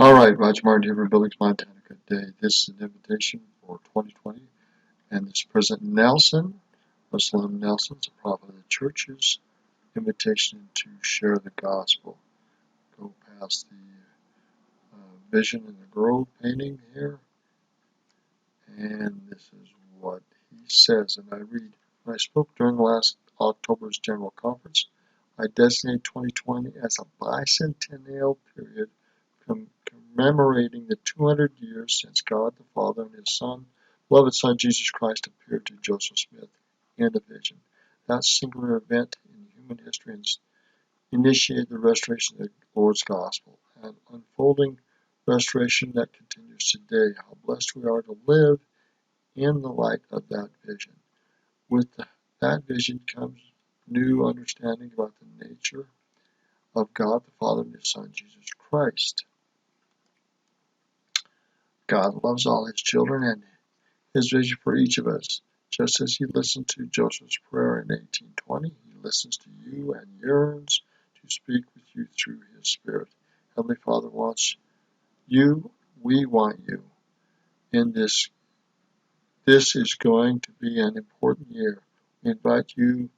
All right, Roger Martin here from Billings, Montana. Good day. This is an invitation for 2020, and this is President Nelson, Muslim Nelson's a prophet of the church's invitation to share the gospel. Go past the vision in the grove painting here, and this is what he says. And I read, when I spoke during last October's General Conference, I designated 2020 as a bicentennial period commemorating the 200 years since God the Father and His beloved Son Jesus Christ appeared to Joseph Smith in a vision. That singular event in human history initiated the restoration of the Lord's gospel, an unfolding restoration that continues today. How blessed we are to live in the light of that vision. With that vision comes new understanding about the nature of God the Father and His Son Jesus Christ. God loves all His children and His vision for each of us. Just as He listened to Joseph's prayer in 1820, He listens to you and yearns to speak with you through His Spirit. Heavenly Father wants you. We want you. In this is going to be an important year. We invite you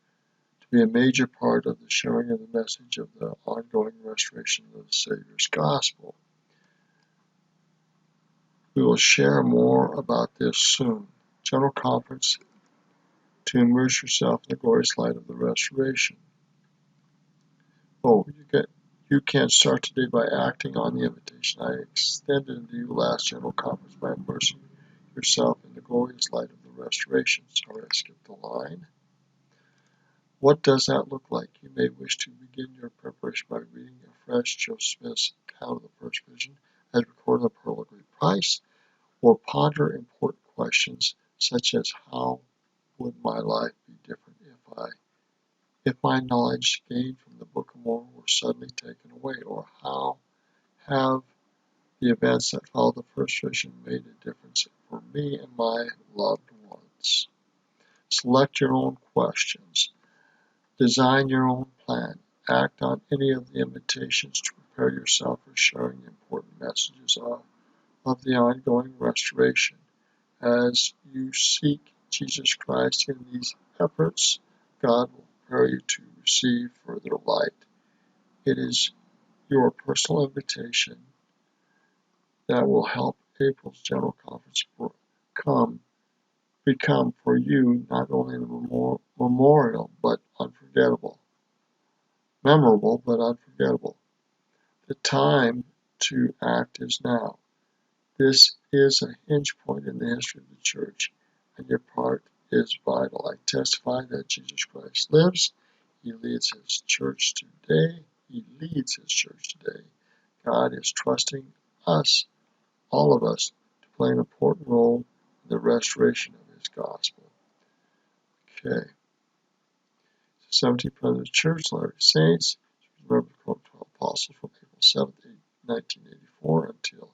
to be a major part of the sharing of the message of the ongoing restoration of the Savior's gospel. We will share more about this soon. General Conference to immerse yourself in the glorious light of the restoration. You can start today by acting on the invitation I extended to you last General Conference by immersing yourself in the glorious light of the restoration. Sorry, I skipped a line. What does that look like? You may wish to begin your preparation by reading afresh Joseph Smith's account of the first vision as recorded in the Pearl of Great Price, or ponder important questions such as how would my life be different if my knowledge gained from the Book of Mormon were suddenly taken away, or how have the events that followed the first vision made a difference for me and my loved ones? Select your own questions. Design your own plan. Act on any of the invitations to prepare yourself for sharing the important messages of the ongoing restoration. As you seek Jesus Christ in these efforts, God will prepare you to receive further light. It is your personal invitation that will help April's General Conference become for you not only memorable but unforgettable. Memorable but unforgettable. The time to act is now. This is a hinge point in the history of the church, and your part is vital. I testify that Jesus Christ lives. He leads His church today. God is trusting us, all of us, to play an important role in the restoration of His gospel. Okay. 17th President of the Church, Latter-day Saints, remember the 12 Apostles from April 7th, 1984 until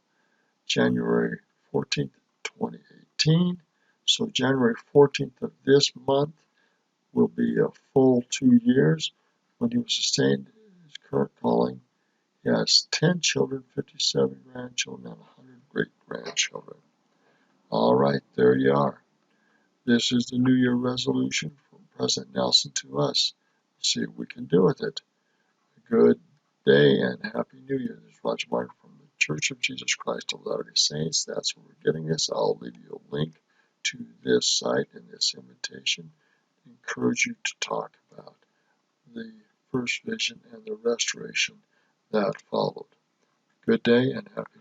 January 14th, 2018. So January 14th of this month will be a full 2 years when he was sustained in his current calling. He has 10 children, 57 grandchildren, and 100 great-grandchildren. All right, there you are. This is the New Year resolution from President Nelson to us. Let's see what we can do with it. Good day and Happy New Year. This is Roger Martin from the Church of Jesus Christ of Latter-day Saints. That's where we're getting this. I'll leave you a link to this site and this invitation. I encourage you to talk about the first vision and the restoration that followed. Good day and Happy